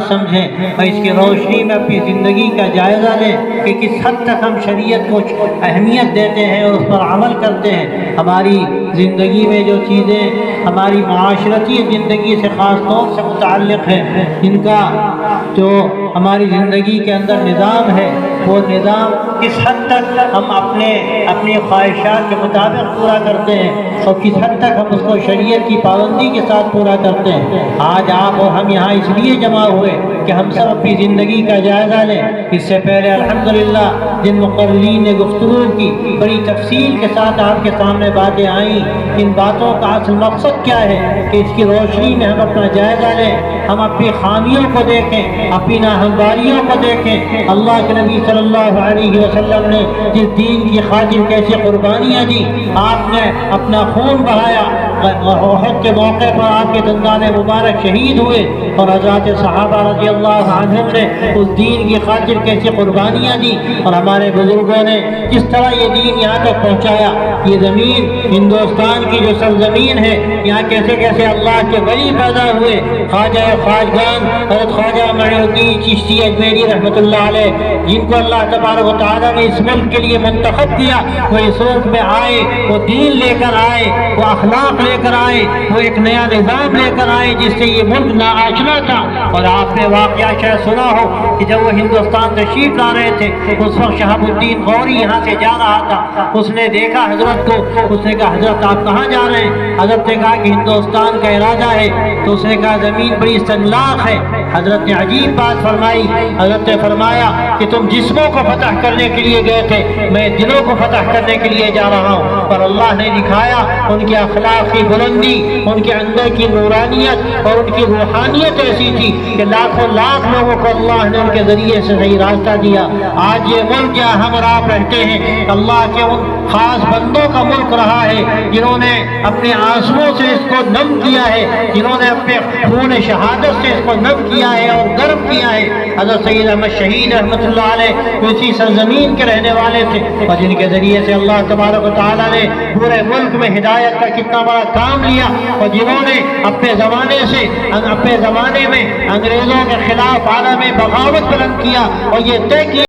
سمجھیں اور اس کی روشنی میں اپنی زندگی کا جائزہ لیں کہ کس حد تک ہم شریعت کو اہمیت دیتے ہیں اور اس پر عمل کرتے ہیں۔ ہماری زندگی میں جو چیزیں ہماری معاشرتی زندگی سے خاص طور سے متعلق ہیں، ان کا جو ہماری زندگی کے اندر نظام ہے، وہ نظام کس حد تک ہم اپنی خواہشات کے مطابق پورا کرتے ہیں اور کس حد تک ہم اس کو شریعت کی پابندی کے ساتھ پورا کرتے ہیں۔ آج آپ اور ہم یہاں اس لیے جمع ہوئے کہ ہم سب اپنی زندگی کا جائزہ لیں۔ اس سے پہلے الحمدللہ جن مقررین نے گفتگو کی، بڑی تفصیل کے ساتھ آپ کے سامنے باتیں آئیں۔ ان باتوں کا اصل مقصد کیا ہے کہ اس کی روشنی میں ہم اپنا جائزہ لیں، ہم اپنی خامیوں کو دیکھیں، اپنی ناہمواریوں کو دیکھیں۔ اللہ کے نبی صلی اللہ علیہ وسلم نے جس دین کی خاطر کیسے قربانیاں دی، آپ نے اپنا خون بہایا، احد کے موقع پر آپ کے دندان مبارک شہید ہوئے، اور حضرات صحابہ رضی اللہ عنہم نے اس دین کی خاطر کیسے قربانیاں دی، اور ہمارے بزرگوں نے کس طرح یہ دین یہاں تک پہنچایا۔ یہ زمین ہندوستان کی جو سرزمین ہے، یہاں کیسے کیسے اللہ کے ولی پیدا ہوئے، خواجہ خواجگان حضرت خواجہ معین الدین چشتی اجمیری رحمۃ اللہ علیہ، جن کو اللہ تبارک و تعالیٰ نے اس ملک کے لیے منتخب کیا، وہ اس ملک میں آئے، وہ دین لے کر آئے، وہ اخلاق لے کر آئے، وہ ایک نیا نظام لے کر آئے جس سے یہ ملک ناآشنا تھا۔ اور آپ نے واقعہ شاید سنا ہو کہ جب وہ ہندوستان تشریف لا رہے تھے، اس وقت شہاب الدین غوری یہاں سے جا رہا تھا، اس نے دیکھا حضرت کو، اس نے کہا حضرت آپ کہاں جا رہے ہیں؟ حضرت نے کہا کہ ہندوستان کا ارادہ ہے، تو اس نے کہا زمین بڑی سنگلاخ ہے۔ حضرت نے عجیب بات فرمائی، حضرت نے فرمایا کہ تم جسموں کو فتح کرنے کے لیے گئے تھے، میں دلوں کو فتح کرنے کے لیے جا رہا ہوں۔ اور اللہ نے دکھایا ان کے اخلاق کی بلندی، ان کے اندر کی نورانیت اور ان کی روحانیت ایسی تھی کہ لاکھوں لاکھ لوگوں کو اللہ نے ان کے ذریعے سے صحیح راستہ دیا۔ آج یہ ملک جہاں ہم اور آپ رہتے ہیں، اللہ کے ان خاص بندوں کا ملک رہا ہے جنہوں نے اپنے آنسوؤں سے اس کو نم کیا ہے، جنہوں نے اپنے خون شہادت سے اس کو نم کیا ہے اور گرم کیا ہے۔ حضرت سید احمد شہید رحمۃ اللہ علیہ اسی سرزمین کے رہنے والے تھے، اور جن کے ذریعے سے اللہ تبارک و تعالیٰ نے پورے ملک میں ہدایت کا کتنا بڑا کام لیا، اور جنہوں نے اپنے زمانے میں انگریزوں کے خلاف عالم بغاوت بلند کیا اور یہ طے کیا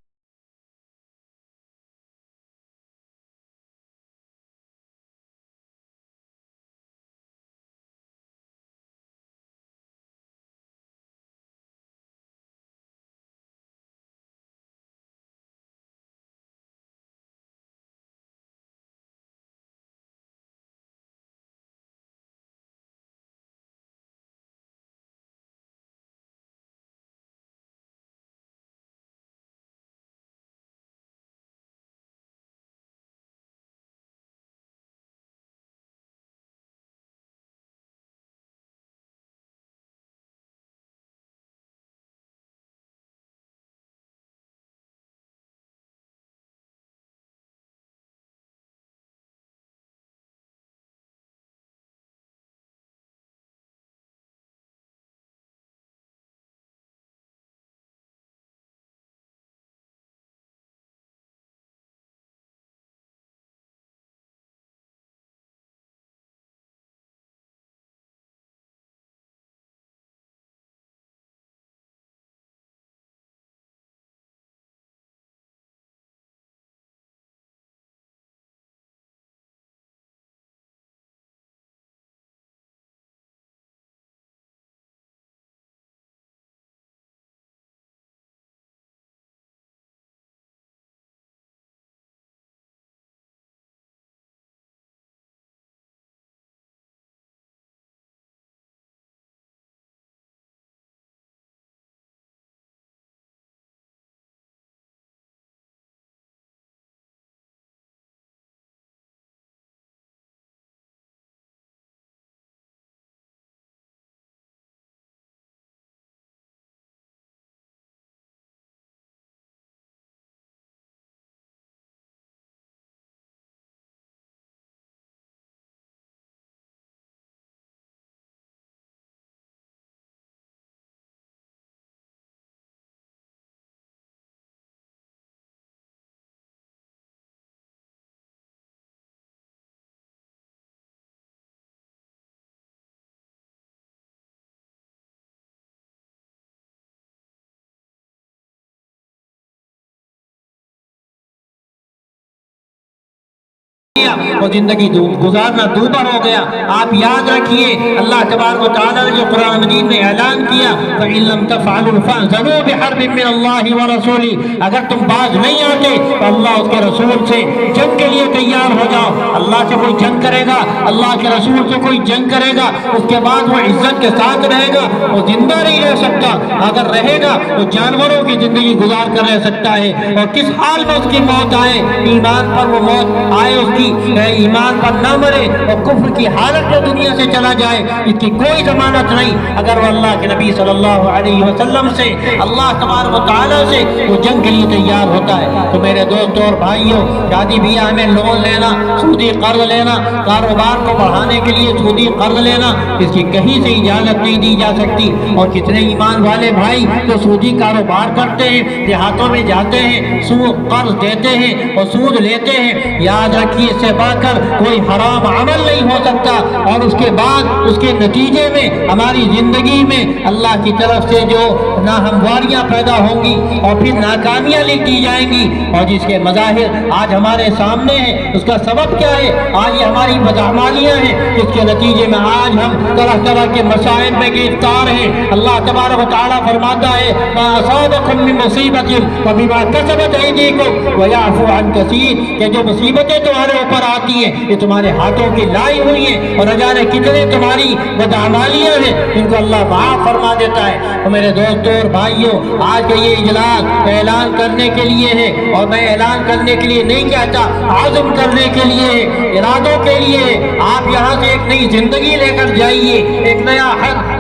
وہ زندگی گزارنا دوبر ہو گیا۔ آپ یاد رکھیے اللہ تبارک و تعالیٰ نے جو قرآن مجید میں اعلان کیا فَإِن لَّمْ تَفْعَلُوا فَأْذَنُوا بِحَرْبٍ مِّنَ اللَّهِ وَرَسُولِهِ، اگر تم باز نہیں آتے تو اللہ اس کے رسول سے جنگ کے لیے تیار ہو جاؤ۔ اللہ سے کوئی جنگ کرے گا، اللہ کے رسول سے کوئی جنگ کرے گا، اس کے بعد وہ عزت کے ساتھ رہے گا، وہ زندہ نہیں رہ سکتا۔ اگر رہے گا تو جانوروں کی زندگی گزار کر رہ سکتا ہے، اور کس حال میں اس کی موت آئے، ایمان پر وہ موت آئے اس کی، ایمان پر نہ مرے اور کفر کی حالت میں دنیا سے چلا جائے، اس کی کوئی ضمانت نہیں۔ اگر وہ اللہ کے نبی صلی اللہ علیہ وسلم سے، اللہ تبارک و تعالیٰ سے وہ جنگ کے لیے تیار ہوتا ہے۔ تو میرے دوستوں اور بھائیوں، شادی بیاہ میں لون لینا، سودی قرض لینا، کاروبار کو بڑھانے کے لیے سودی قرض لینا، اس کی کہیں سے اجازت نہیں دی جا سکتی۔ اور کتنے ایمان والے بھائی جو سودی کاروبار کرتے ہیں، دیہاتوں میں جاتے ہیں، سود قرض دیتے ہیں اور سود لیتے ہیں، یاد رکھیے سے بڑھ کر کوئی حرام عمل نہیں ہو سکتا، اور اس کے بعد اس کے نتیجے میں ہماری زندگی میں اللہ کی طرف سے جو ناہمواریاں پیدا ہوں گی اور پھر ناکامیاں لکھ دی جائیں گی، اور جس کے مظاہر آج ہمارے سامنے ہیں، اس کا سبب کیا ہے؟ آج یہ ہماری بدعمالیاں ہیں، جس کے نتیجے میں آج ہم طرح طرح کے مسائل میں گرفتار ہیں۔ اللہ تبارک و تعالیٰ فرماتا ہے مَا أَصَابَكُم مِّن مُّصِيبَةٍ فَبِمَا كَسَبَتْ أَيْدِيكُمْ وَيَعْفُو عَن كَثِيرٍ، کہ جو مصیبتیں تمہارے اوپر آتی ہیں یہ تمہارے ہاتھوں کی لائی ہوئی ہیں، اور نہ جانے کتنے تمہاری بدعمالیاں ہیں ان کو اللہ معاف فرما دیتا ہے۔ تو میرے دوستوں اور بھائیوں، آج کا یہ اجلاس اعلان کرنے کے لیے ہے، اور میں اعلان کرنے کے لیے نہیں کہتا، عزم کرنے کے لیے ہے، ارادوں کے لیے ہے۔ آپ یہاں سے ایک نئی زندگی لے کر جائیے، ایک نیا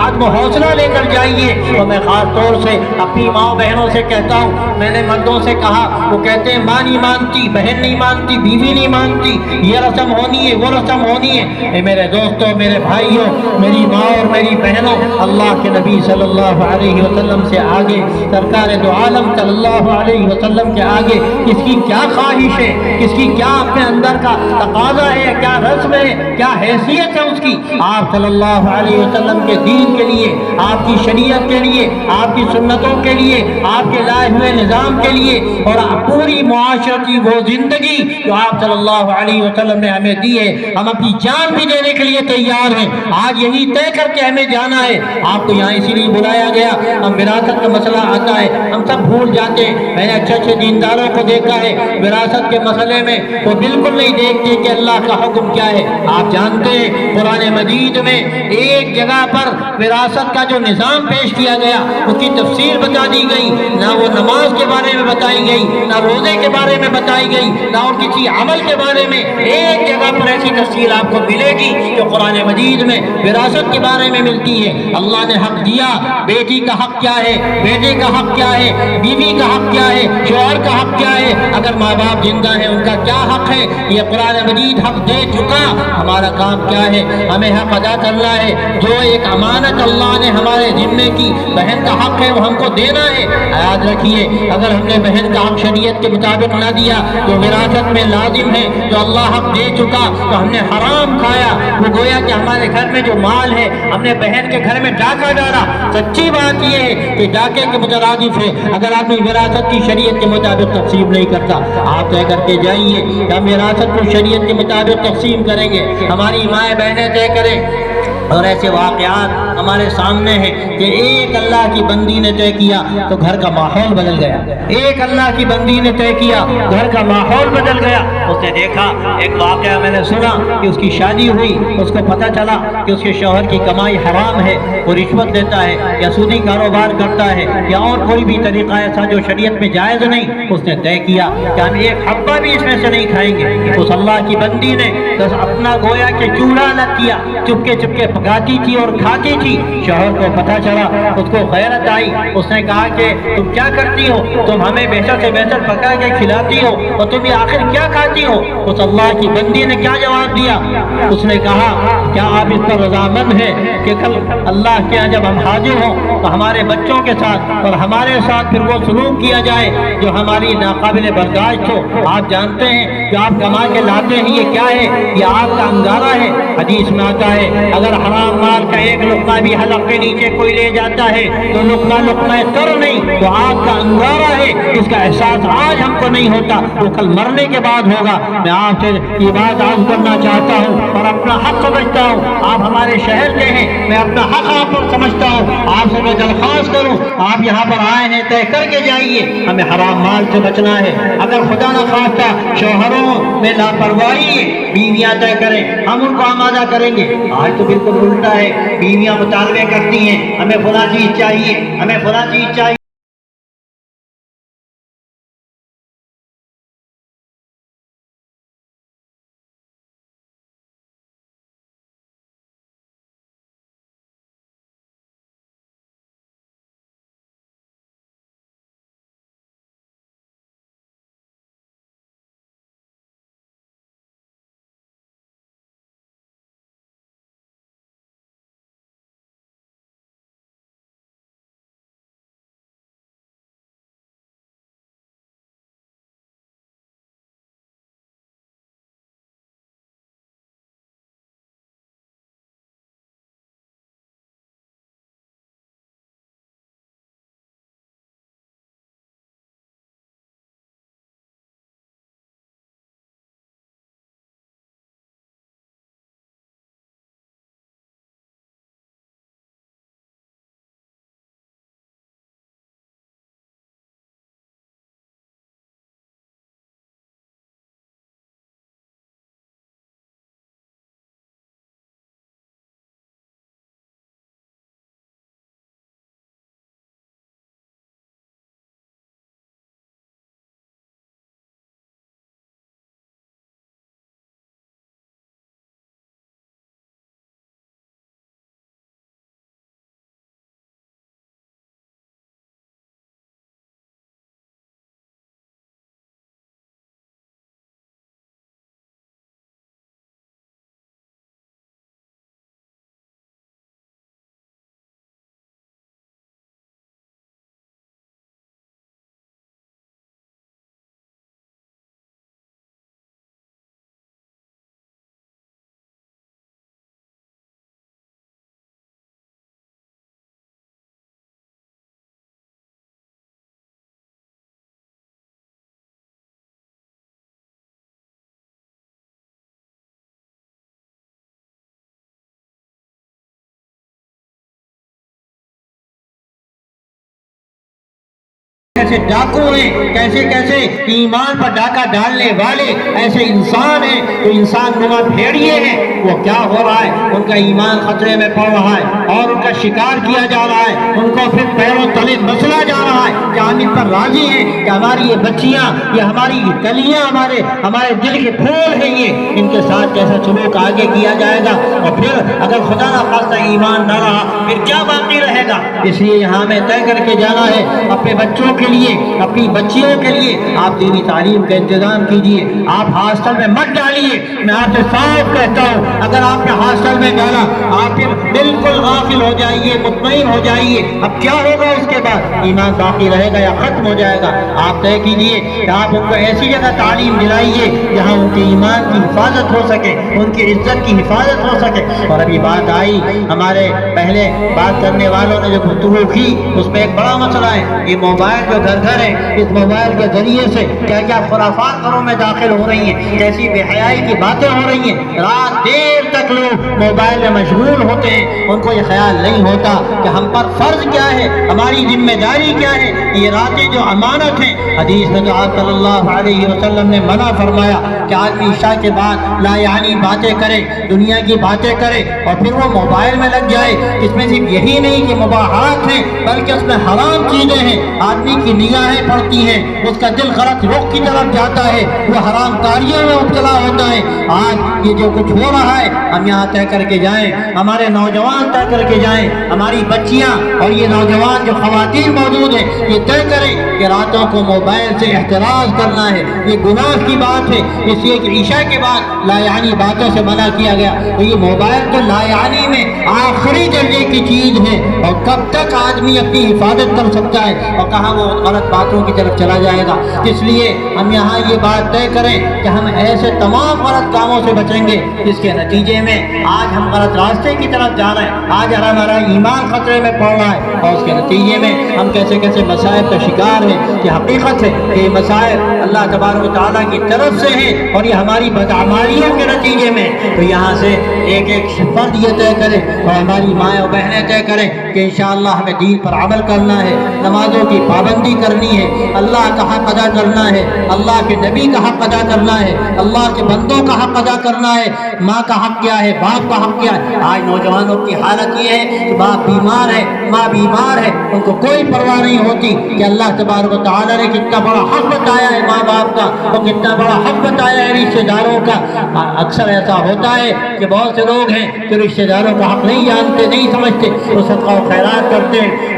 عزم و حوصلہ لے کر جائیے۔ اور میں خاص طور سے اپنی ماں بہنوں سے کہتا ہوں، میں نے مردوں سے کہا، وہ کہتے ہیں ماں نہیں مانتی، بہن نہیں مانتی، بیوی نہیں مانتی، یہ رسم ہونی ہے، وہ رسم ہونی ہے۔ اے میرے دوستوں، میرے بھائیوں، میری ماں اور میری بہنوں، اللہ کے نبی صلی اللہ علیہ وسلم سے آگے، سرکار دو عالم صلی اللہ علیہ وسلم کے آگے کس کی کیا خواہش ہے، کس کی کیا اپنے اندر کا تقاضا ہے، کیا رسم ہے، کیا حیثیت ہے اس کی؟ آپ صلی اللہ علیہ وسلم کے دین کے لیے، آپ کی شریعت کے لیے، آپ کی سنتوں کے لیے، آپ کے لائے ہوئے نظام کے لیے، اور پوری معاشرتی وہ زندگی جو آپ صلی اللہ علیہ وسلم نے ہمیں دی ہے، ہم اپنی جان بھی دینے کے لیے تیار ہیں۔ آج یہی طے کر کے ہمیں جانا ہے۔ آپ کو یہاں اسی لیے بلایا گیا۔ ہم وراثت کا مسئلہ آتا ہے، ہم سب بھول جاتے ہیں۔ میں نے اچھے اچھے دینداروں کو دیکھا ہے، وراثت کے مسئلے میں وہ بالکل نہیں دیکھتے کہ اللہ کا حکم کیا ہے۔ آپ جانتے ہیں قرآن مجید میں ایک جگہ پر وراثت کا جو نظام پیش کیا گیا، اس کی تفصیل بتا دی گئی، نہ وہ نماز کے بارے میں بتائی گئی، نہ روزے کے بارے میں بتائی گئی، نہ اور کسی عمل کے بارے میں۔ ایک جگہ پر ایسی تفصیل آپ کو ملے گی جو قرآن مجید میں وراثت کے بارے میں ملتی ہے۔ اللہ نے حق دیا، بیٹی کا حق کیا ہے، بیٹے کا حق کیا ہے، بیوی کا حق کیا ہے، شوہر کا حق کیا ہے، اگر ماں باپ زندہ ہیں ان کا کیا حق ہے، یہ قرآن مجید حق دے چکا۔ ہمارا کام کیا ہے؟ ہمیں حق ادا کرنا ہے۔ جو ایک امانت اللہ نے ہمارے ذمے کی، بہن کا حق ہے، وہ ہم کو دینا ہے۔ یاد رکھیے، اگر ہم نے بہن کا حق شریعت کے مطابق نہ دیا جو وراثت میں لازم ہے، جو اللہ حق دے چکا، تو ہم نے حرام کھایا۔ وہ گویا کہ ہمارے گھر میں جو مال ہے، ہم نے بہن کے گھر میں ڈاکہ ڈالا۔ سچی بات یہ ہے کہ ڈاکے کے مترادف ہے اگر آدمی وراثت کی شریعت کے مطابق تقسیم نہیں کرتا۔ آپ طے کر کے جائیے کہ ہم وراثت کو شریعت کے مطابق تقسیم کریں گے، ہماری مائیں بہنیں طے کریں۔ اور ایسے واقعات ہمارے سامنے ہیں کہ ایک اللہ کی بندی نے طے کیا تو گھر کا ماحول بدل گیا۔ ایک اللہ کی بندی نے طے کیا، گھر کا ماحول بدل گیا۔ اس نے دیکھا، ایک واقعہ میں نے سنا کہ اس کی شادی ہوئی، اس کو پتہ چلا کہ اس کے شوہر کی کمائی حرام ہے، وہ رشوت لیتا ہے یا سودی کاروبار کرتا ہے یا اور کوئی بھی طریقہ ایسا جو شریعت میں جائز نہیں۔ اس نے طے کیا کہ ہم ایک حبہ بھی اس میں سے نہیں کھائیں گے۔ اس اللہ کی بندی نے بس اپنا گویا کہ چولہا الگ کیا، چپکے چپکے پکاتی تھی اور کھاتی تھی۔ شوہر کو پتہ چلا، اس کو غیرت آئی، اس نے کہا کہ تم کیا کرتی ہو، تم ہمیں بہتر سے بہتر پکا کے کھلاتی ہو اور تم یہ آخر کیا کھاتی ہو؟ اس اللہ کی بندی نے کیا جواب دیا؟ اس نے کہا کیا آپ اس پر رضامند ہیں کہ کل اللہ کے یہاں جب ہم حاضر ہوں تو ہمارے بچوں کے ساتھ اور ہمارے ساتھ پھر وہ سلوک کیا جائے جو ہماری ناقابل برداشت ہو؟ آپ جانتے ہیں کہ جو آپ کما کے لاتے ہیں یہ کیا ہے؟ یہ آگ کا انگارہ ہے۔ حدیث میں آتا ہے اگر حرام مال کا ایک لقمہ بھی حلق کے نیچے کوئی لے جاتا ہے تو لقمہ تر نہیں، تو آگ کا انگارہ ہے، اس کا احساس آج ہم کو نہیں ہوتا، وہ کل مرنے کے بعد ہوگا۔ میں آپ سے یہ بات عرض کرنا چاہتا ہوں اور اپنا حق سمجھتا ہوں، آپ ہمارے شہر کے ہیں، میں اپنا حق آپ پر سمجھتا ہوں، آپ سے میں درخواست کروں آپ یہاں پر آئے ہیں طے کر کے جائیے، ہمیں حرام مال سے بچنا ہے۔ اگر خدا نہ خواستہ شوہروں میں لاپرواہی ہے، بیویاں طے کریں، ہم ان کو آمادہ کریں گے۔ آج تو بالکل الٹا ہے، بیویاں مطالبے کرتی ہیں ہمیں فلاں چیز چاہیے، ہمیں فلاں چیز چاہیے۔ کیسے ڈاکو ہیں، کیسے کیسے ایمان پر ڈاکہ ڈالنے والے ایسے انسان ہیں جو انسان نما بھیڑیے ہیں، وہ کیا ہو رہا ہے؟ ان کا ایمان خطرے میں پڑ رہا ہے اور ان کا شکار کیا جا رہا ہے، ان کو پھر پیروں تلے مسلا جا رہا ہے کہ ہم ان پر راضی ہیں کہ ہماری یہ بچیاں، یہ ہماری کلیاں، ہمارے دل کے پھول ہیں، یہ ان کے ساتھ کیسا سلوک آگے کیا جائے گا، اور پھر اگر خدا نہ خواستہ ایمان نہ رہا پھر کیا باقی رہے گا؟ اس لیے یہاں میں طے کر کے جانا ہے اپنے بچوں کے لیے، اپنی بچیوں کے لیے آپ دینی تعلیم کا انتظام کیجیے، آپ ہاسٹل میں مت ڈالیے۔ میں آپ سے صاف کہتا ہوں اگر آپ نے ہاسٹل میں ڈالا آپ پھر بالکل غافل ہو جائیے، مطمئن ہو جائیے، اب کیا ہوگا اس کے بعد؟ ایمان باقی رہے گا یا ختم ہو جائے گا؟ آپ طے کیجیے کہ آپ ان کو ایسی جگہ تعلیم دلائیے جہاں ان کے ایمان کی حفاظت ہو سکے، ان کی عزت کی حفاظت ہو سکے۔ اور ابھی بات آئی ہمارے پہلے بات کرنے والوں نے جو گفتگو کی اس میں ایک بڑا مسئلہ ہے، یہ موبائل جو گھر گھر ہے، اس موبائل کے ذریعے سے کیا کیا خرافات گھروں میں داخل ہو رہی ہیں، کیسی بے حیائی کی باتیں ہو رہی ہیں، رات دیر تک لوگ موبائل میں مشغول ہوتے ہیں، ان کو یہ خیال نہیں ہوتا کہ ہم پر فرض کیا ہے، ہماری ذمہ داری کیا ہے، یہ راتیں جو امانت ہیں۔ حدیث میں تو آپ صلی اللہ علیہ وسلم نے منع فرمایا کہ آدمی عشاء کے بعد لا یعنی باتیں کرے، دنیا کی باتیں کرے اور پھر وہ موبائل میں لگ جائے۔ اس میں صرف یہی نہیں کہ مباحات ہیں بلکہ اس میں حرام چیزیں ہیں، آدمی کی نگاہیں پڑتی ہیں، اس کا دل غلط رخ کی طرف جاتا ہے، وہ حرام کاریوں میں مبتلا ہوتا ہے۔ آج یہ جو کچھ ہو رہا ہے ہم یہاں طے کر کے جائیں، ہمارے نوجوان طے کر کے جائیں، ہماری بچیاں اور یہ نوجوان جو خواتین موجود ہیں یہ طے کریں کہ راتوں کو موبائل سے احتراز کرنا ہے، یہ گناہ کی بات ہے، اس لیے کہ عشاء کے بعد لایانی باتوں سے منع کیا گیا. تو یہ موبائل تو لایانی میں آخری درجے کی چیز ہے، اور کب تک آدمی اپنی حفاظت کر سکتا ہے اور کہاں وہ غلط باتوں کی طرف چلا جائے گا. اس لیے ہم یہاں یہ بات طے کریں کہ ہم ایسے تمام غلط کاموں سے بچیں گے جس کے نتیجے میں آج ہم غلط راستے کی طرف جا رہے ہیں، آج ہمارا ایمان خطرے میں پڑ رہا ہے، اور اس کے نتیجے میں ہم کیسے کیسے مسائل کا شکار ہیں. یہ حقیقت ہے کہ یہ مسائل اللہ تبارک و تعالیٰ کی طرف سے ہیں، اور یہ ہماری بدعمالیوں کے نتیجے میں. تو یہاں سے ایک ایک فرد یہ طے کرے اور ہماری مائیں اور بہنیں طے کریں کہ انشاءاللہ ہمیں دین پر عمل کرنا ہے، نمازوں کی پابندی کرنی ہے، اللہ کا حق ادا کرنا ہے، اللہ کے نبی کا حق ادا کرنا ہے، اللہ کے بندوں کا حق ادا کرنا ہے. ماں کا حق کیا ہے، باپ کا حق کیا ہے. آج نوجوانوں کی حالت یہ ہے کہ باپ بیمار ہے، ماں بیمار ہے، ان کو کوئی پرواہ نہیں ہوتی کہ اللہ تبارک و تعالیٰ نے کتنا بڑا حق بتایا ہے ماں باپ کا، اور کتنا بڑا حق بتایا ہے رشتہ داروں کا. اکثر ایسا ہوتا ہے کہ بہت سے لوگ ہیں جو رشتہ داروں کا حق نہیں جانتے، نہیں سمجھتے، وہ صدقہ و خیرات کرتے ہیں،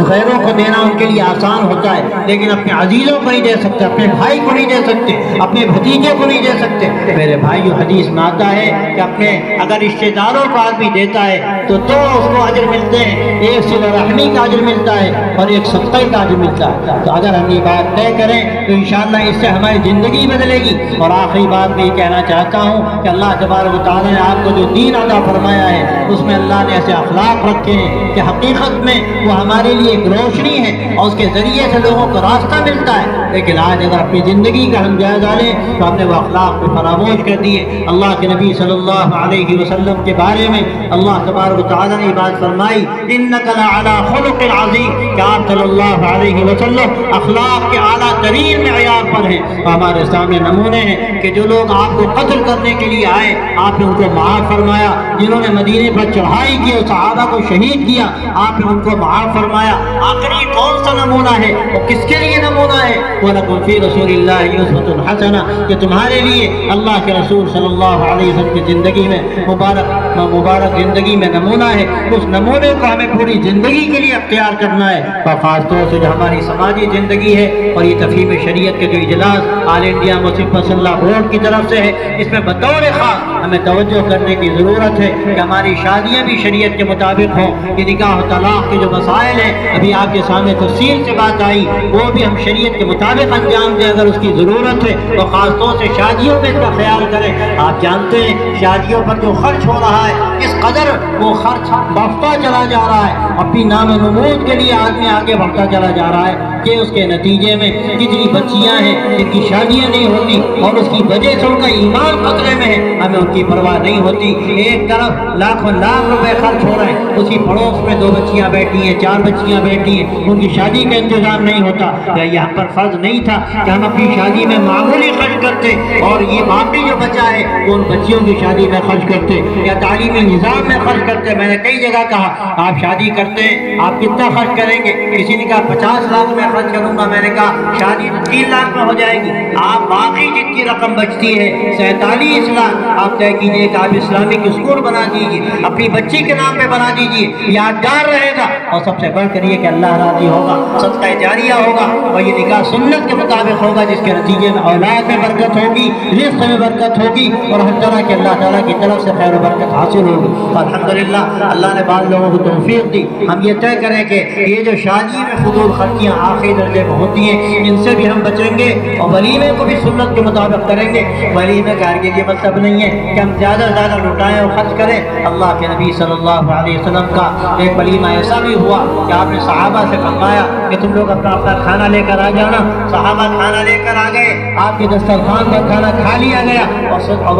غیروں کو دینا ان کے لیے آسان ہوتا ہے، لیکن اپنے عزیزوں کو نہیں دے سکتے، اپنے بھائی کو نہیں دے سکتے، اپنے بھتیجے کو نہیں دے سکتے. میرے بھائیو، حدیث میں آتا ہے کہ اپنے اگر رشتہ داروں کو آدمی دیتا ہے تو دو اس کو اجر ملتے ہیں، ایک صلہ رحمی کا اجر ملتا ہے اور ایک صدقے کا اجر ملتا ہے. تو اگر ہم یہ بات طے کریں تو انشاءاللہ اس سے ہماری زندگی بدلے گی. اور آخری بات میں یہ کہنا چاہتا ہوں کہ اللہ تبارک و تعالیٰ نے آپ کو جو دین عطا فرمایا ہے اس میں اللہ نے ایسے اخلاق رکھے ہیں کہ حقیقت میں وہ ہمارے لیے ایک روشنی ہے اور اس کے ذریعے سے لوگوں کو راستہ ملتا ہے. لیکن آج اگر اپنی زندگی کا ہم جائزہ لیں تو ہم نے وہ اخلاق کو فراموش کر دیے. اللہ کے نبی صلی اللہ علیہ وسلم کے بارے میں اللہ تبارک و تعالیٰ نے بات فرمائی، انک لعلی خلق عظیم، کہ آپ صلی اللہ علیہ وسلم اخلاق کے اعلیٰ ترین معیار پر ہیں. ہمارے سامنے نمونے ہیں کہ جو لوگ آپ کو قتل کرنے کے لیے آئے آپ نے ان کو معاف فرمایا، جنہوں نے مدینے پر چڑھائی کی اور صحابہ کو شہید کیا آپ نے ان کو معاف فرمایا. آخری کون سا نمونہ ہے، وہ کس کے لیے نمونہ ہے؟ وَلَكُمْ فِي رَسُولِ اللَّهِ أُسْوَةٌ حَسَنَةٌ، کہ تمہارے لیے اللہ کے رسول صلی اللہ علیہ وسلم کی زندگی میں مبارک زندگی میں نمونہ ہے. اس نمونے کو ہمیں پوری زندگی کے لیے اختیار کرنا ہے، اور خاص طور سے جو ہماری سماجی زندگی ہے. اور یہ تفہیم شریعت کے جو اجلاس آل انڈیا مسلم مسلح بورڈ کی طرف سے ہے، اس میں بطور خاص ہمیں توجہ کرنے کی ضرورت ہے کہ ہماری شادیاں بھی شریعت کے مطابق ہوں. یہ نکاح و طلاق کے جو مسائل ہیں ابھی آپ کے سامنے تفصیل سے بات آئی، وہ بھی ہم شریعت کے مطابق انجام دیں اگر اس کی ضرورت ہے. تو خاص طور سے شادیوں میں اس کا خیال کریں. آپ جانتے ہیں شادیوں پر جو خرچ ہو رہا ہے اس قدر وہ خرچ بڑھتا چلا جا رہا ہے، اپنی نام نمود کے لیے آدمی آگے بڑھتا چلا جا رہا ہے کہ اس کے نتیجے میں کتنی بچیاں ہیں جن کی شادیاں نہیں ہوتی اور اس کی وجہ سے ان کا ایمان خطرے میں ہے، ہمیں ان کی پرواہ نہیں ہوتی. ایک طرف لاکھوں لاکھ روپے خرچ ہو رہے ہیں، اسی پڑوس میں 2 بچیاں بیٹھی ہیں، 4 بچیاں بیٹھی ہیں، ان کی شادی کا انتظام نہیں ہوتا. یا یہاں پر فرض نہیں تھا کہ ہم اپنی شادی میں معمولی خرچ کرتے اور یہ باقی جو بچا ہے وہ ان بچیوں کی شادی میں خرچ کرتے یا تعلیمی نظام میں خرچ کرتے. میں نے کئی جگہ کہا آپ شادی کرتے ہیں آپ کتنا خرچ کریں گے؟ کسی نے کہا 50 لاکھ میں خرچ کروں گا. میں نے کہا شادی 3 لاکھ میں ہو جائے گی. آپ باقی جن کی رقم بچتی ہے 47 لاکھ آپ طے کیجیے کہ آپ اسلامک اسکول بنا دیجیے، اپنی بچی کے نام پہ بنا دیجیے، یادگار رہے گا. اور سب سے بڑھ کر یہ کہ اللہ راضی ہوگا، صدقہ جاریہ ہوگا، اور یہ نکاح سنت کے مطابق ہوگا جس کے نتیجے میں اولاد میں برکت ہوگی، رزق میں برکت ہوگی، اور ہر طرح کے اللہ تعالیٰ کی طرف سے خیر و برکت حاصل ہوگی. الحمدللہ اللہ نے بعض لوگوں کو توفیق دی. ہم یہ طے کریں کہ یہ جو شادی میں فضول خرچیاں آخری درجے میں ہوتی ہیں ان سے بھی ہم بچیں گے، اور ولیمے کو بھی سنت کے مطابق کریں گے. ولیمے کا ہرگز یہ مطلب نہیں ہے کہ ہم زیادہ سے زیادہ لٹائیں اور خرچ کریں. اللہ کے نبی صلی اللہ علیہ وسلم کا ایک ولیمہ ایسا بھی ہوا کہ آپ نے صحابہ سے فرمایا کہ تم لوگ اپنا اپنا کھانا لے کر آ جانا. صحابہ کھانا لے کر آ گئے، آپ کے دسترخوان پر کھانا کھا لیا گیا اور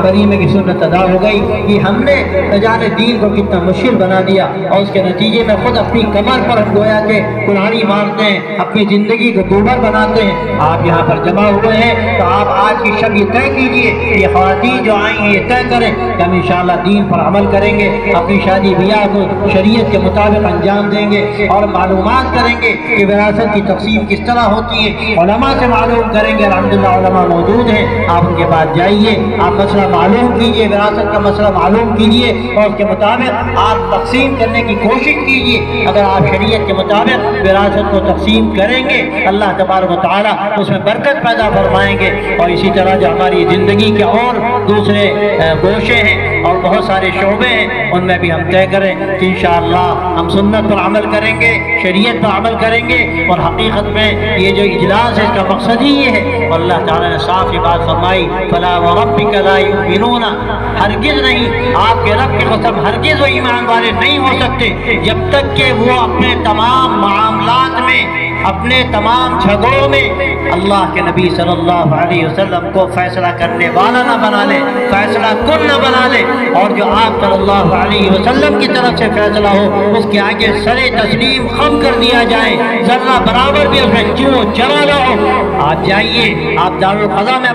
ولیمے کی سنت ادا ہو گئی. یہ ہم نے رجال دین کو کتنا مشکل بنا دیا، اور اس کے نتیجے میں خود اپنی کمر پر ہم گویا کہ کلہاڑی مارتے ہیں، اپنی زندگی کو دوبر بناتے ہیں. آپ یہاں پر جمع ہوئے ہیں تو آپ آج کی شب یہ طے کیجئے، یہ خواتین جو آئی ہیں یہ طے کریں کہ ہم انشاءاللہ دین پر عمل کریں گے، اپنی شادی بیاہ کو شریعت کے مطابق انجام دیں گے، اور معلومات کریں گے کہ وراثت کی تقسیم کس طرح ہوتی ہے. علماء سے معلوم کریں گے، الحمدللہ علماء موجود ہیں، آپ ان کے پاس جائیے، آپ مسئلہ معلوم کیجئے، وراثت کا مسئلہ معلوم کیجئے، اور اس کے مطابق آپ تقسیم کرنے کی کوشش کیجئے. اگر آپ شریعت کے مطابق وراثت کو تقسیم تقسیم کریں گے اللہ تبارک و تعالیٰ اس میں برکت پیدا فرمائیں گے۔ اور اسی طرح جو ہماری زندگی کے اور دوسرے گوشے ہیں اور بہت سارے شعبے ہیں ان میں بھی ہم طے کریں کہ انشاءاللہ ہم سنت پر عمل کریں گے، شریعت پر عمل کریں گے۔ اور حقیقت میں یہ جو اجلاس ہے اس کا مقصد ہی یہ ہے، اور اللہ تعالیٰ نے صاف یہ بات فرمائی فَلَا وَرَبِّكَ لَا يُؤْمِنُونَ، ہرگز نہیں، آپ کے رب کی قسم ہرگز وہ ایمان والے نہیں ہو سکتے جب تک کہ وہ اپنے تمام معاملات میں، اپنے تمام جھگڑوں میں اللہ کے نبی صلی اللہ علیہ وسلم کو فیصلہ کرنے والا نہ بنا لے، فیصلہ کن نہ بنا لے، اور جو آپ صلی اللہ علیہ وسلم کی طرف سے فیصلہ ہو اس کے آگے سر تسلیم خم کر دیا جائے، ذرہ برابر بھی اس میں چوں چلا نہ ہو۔ آپ جائیے، آپ دارالقضا میں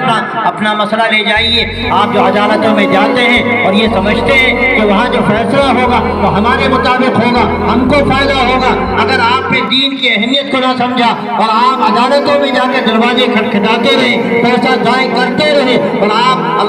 اپنا مسئلہ لے جائیے، آپ جو عدالتوں میں جاتے ہیں اور یہ سمجھتے ہیں کہ وہاں جو فیصلہ ہوگا وہ ہمارے مطابق ہوگا، ہم کو فائدہ ہوگا، اگر آپ نے دین کی اہمیت کو نہ سمجھا اور آپ عدالتوں میں جا کے دروازے کھٹکھٹاتے رہے، پیسہ ضائع کرتے رہے اور آپ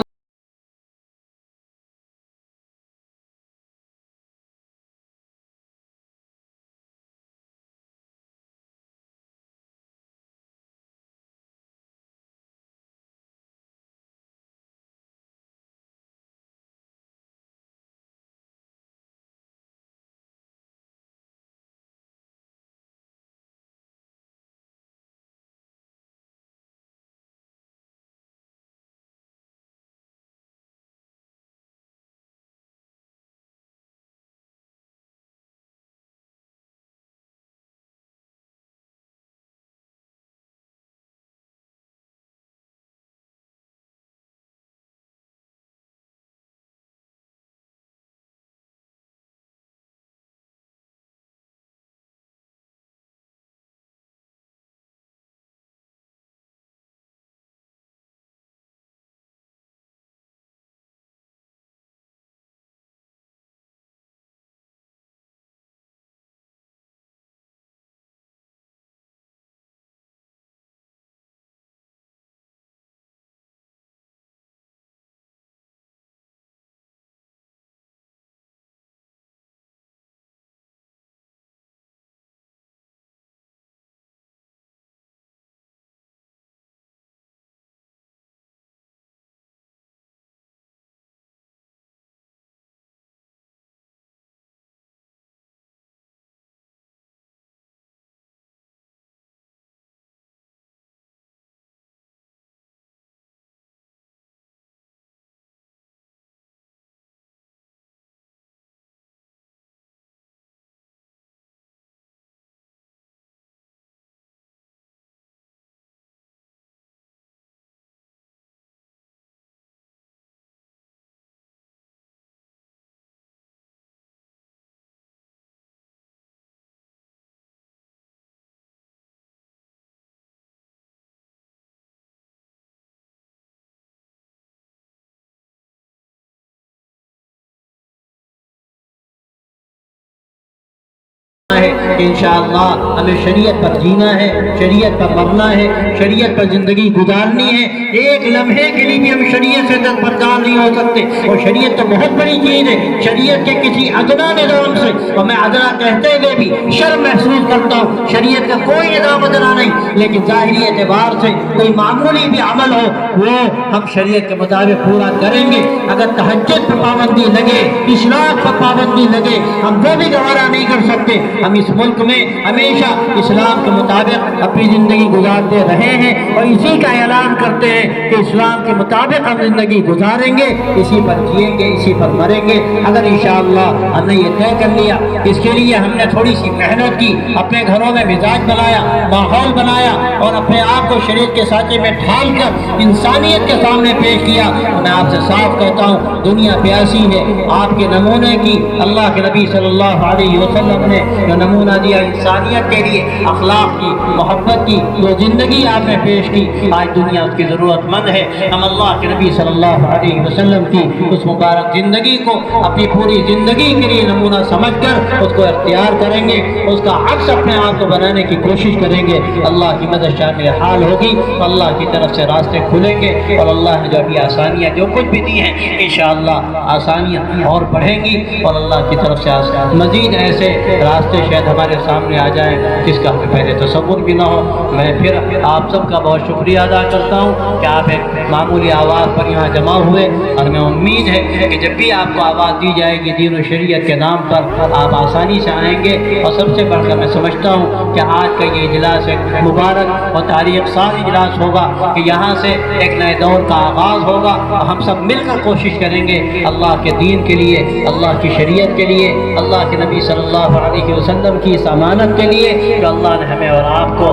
ہے کہ انشاءاللہ ہمیں شریعت پر جینا ہے، شریعت پر مرنا ہے، شریعت پر زندگی گزارنی ہے۔ ایک لمحے کے لیے بھی ہم شریعت سے دستبردار نہیں ہو سکتے، اور شریعت تو بہت بڑی چیز ہے۔ شریعت کے کسی ادنا نظام سے، اور میں ادنا کہتے ہوئے بھی شرم محسوس کرتا ہوں، شریعت کا کوئی نظام ادنا نہیں، لیکن ظاہری اعتبار سے کوئی معمولی بھی عمل ہو وہ ہم شریعت کے مطابق پورا کریں گے۔ اگر تہجد پر پابندی لگے، اشراق پر پابندی لگے، ہم وہ بھی گوارا نہیں کر سکتے۔ ہم اس ملک میں ہمیشہ اسلام کے مطابق اپنی زندگی گزارتے رہے ہیں، اور اسی کا اعلان کرتے ہیں کہ اسلام کے مطابق ہم زندگی گزاریں گے، اسی پر جئیں گے، اسی پر مریں گے۔ اگر انشاءاللہ ہم نے یہ طے کر لیا، اس کے لیے ہم نے تھوڑی سی محنت کی، اپنے گھروں میں مزاج بنایا، ماحول بنایا، اور اپنے آپ کو شریعت کے سانچے میں ڈھال کر انسانیت کے سامنے پیش کیا، میں آپ سے صاف کہتا ہوں دنیا پیاسی ہے آپ کے نمونے کی۔ اللہ کے نبی صلی اللہ علیہ وسلم نے جو نمونہ دیا انسانیت کے لیے، اخلاق کی، محبت کی، جو زندگی آپ نے پیش کی، آج دنیا اس کی ضرورت مند ہے۔ ہم اللہ کے نبی صلی اللہ علیہ وسلم کی اس مبارک زندگی کو اپنی پوری زندگی کے لیے نمونہ سمجھ کر اس کو اختیار کریں گے، اس کا عکس اپنے آپ کو بنانے کی کوشش کریں گے اللہ کی مدد شامل حال ہوگی، اللہ کی طرف سے راستے کھلیں گے، اور اللہ نے جو ابھی آسانیاں جو کچھ بھی دی ہیں انشاءاللہ آسانیاں اور بڑھیں گی، اور اللہ کی طرف سے مزید ایسے راستے شاید ہمارے سامنے آ جائیں جس کا ہمیں پہلے تصور بھی نہ ہو۔ میں پھر آپ سب کا بہت شکریہ ادا کرتا ہوں کہ آپ ایک معمولی آواز پر یہاں جمع ہوئے، اور ہمیں امید ہے کہ جب بھی آپ کو آواز دی جائے گی دین و شریعت کے نام پر آپ آسانی سے آئیں گے، اور سب سے بڑھ کر میں سمجھتا ہوں کہ آج کا یہ اجلاس ایک مبارک اور تاریخ ساز اجلاس ہوگا کہ یہاں سے ایک نئے دور کا آغاز ہوگا، اور ہم سب مل کر کوشش کریں گے اللہ کے دین کے لیے، اللہ کی شریعت کے لیے، اللہ کے نبی صلی اللہ علیہ وسلم کی اس امانت کے لیے جو اللہ نے ہمیں اور آپ کو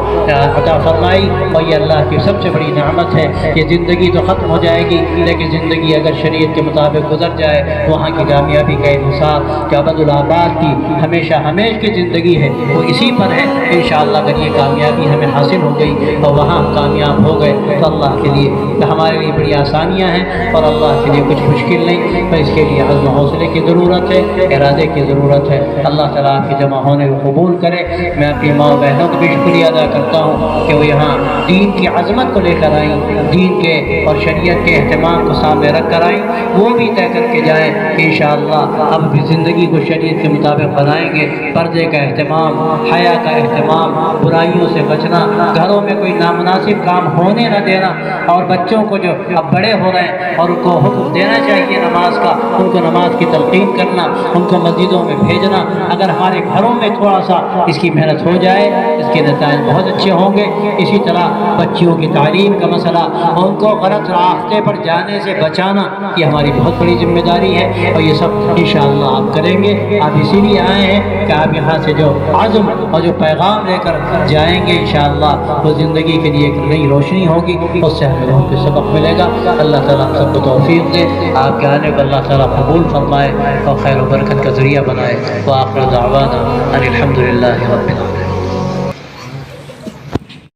عطا فرمائی۔ اور یہ اللہ کی سب سے بڑی نعمت ہے کہ زندگی تو ختم ہو جائے گی، لیکن زندگی اگر شریعت کے مطابق گزر جائے وہاں کی کامیابی کا انحصار کہ عبدالآباد کی ہمیشہ ہمیشہ کی زندگی ہے وہ اسی پر ہے۔ انشاءاللہ اگر یہ کامیابی ہمیں حاصل ہو گئی اور وہاں کامیاب ہو گئے تو اللہ کے لیے ہمارے لیے بڑی آسانیاں ہیں، اور اللہ کے لیے کچھ مشکل نہیں، تو اس کے لیے عزم و حوصلے کی ضرورت ہے، ارادے کی ضرورت ہے۔ اللہ تعالیٰ آپ کے جمع ہونے کو قبول کرے۔ میں اپنی ماں بہنوں کو بھی شکریہ ادا کرتا ہوں کہ وہ یہاں دین کی عظمت کو لے کر آئیں، دین کے اور شریعت کے اہتمام کو سامنے رکھ کر آئیں، وہ بھی طے کر کے جائیں کہ انشاءاللہ اب بھی زندگی کو شریعت کے مطابق بنائیں گے، پردے کا اہتمام، حیا کا اہتمام، برائیوں سے بچنا، گھروں میں کوئی نامناسب کام ہونے نہ دینا، اور بچوں کو جو اب بڑے ہو رہے ہیں اور ان کو حکم دینا چاہیے نماز کا، ان کو نماز کی تلقین کرنا، ان کو مسجدوں میں بھیجنا۔ اگر ہمارے گھروں میں تھوڑا سا اس کی محنت ہو جائے اس کے نتائج بہت اچھے ہوں گے۔ اسی طرح بچیوں کی تعلیم کا مسئلہ، ان کو غلط راستے پر جانے سے بچانا، یہ ہماری بہت بڑی ذمہ داری ہے، اور یہ سب انشاءاللہ آپ کریں گے۔ آپ اسی لیے آئے ہیں کہ آپ یہاں سے جو عزم اور جو پیغام لے کر جائیں گے انشاءاللہ وہ زندگی کے لیے ایک نئی روشنی ہوگی، اس سے ہمیں بہت سبق ملے گا۔ اللہ تعالیٰ ہم سب کو توفیق دے، آپ کے آنے کو اللہ تعالیٰ قبول فرمائے اور خیر و برکت کا ذریعہ بنائے۔ وآخر دعوانا ان الحمد للہ رب العالمین۔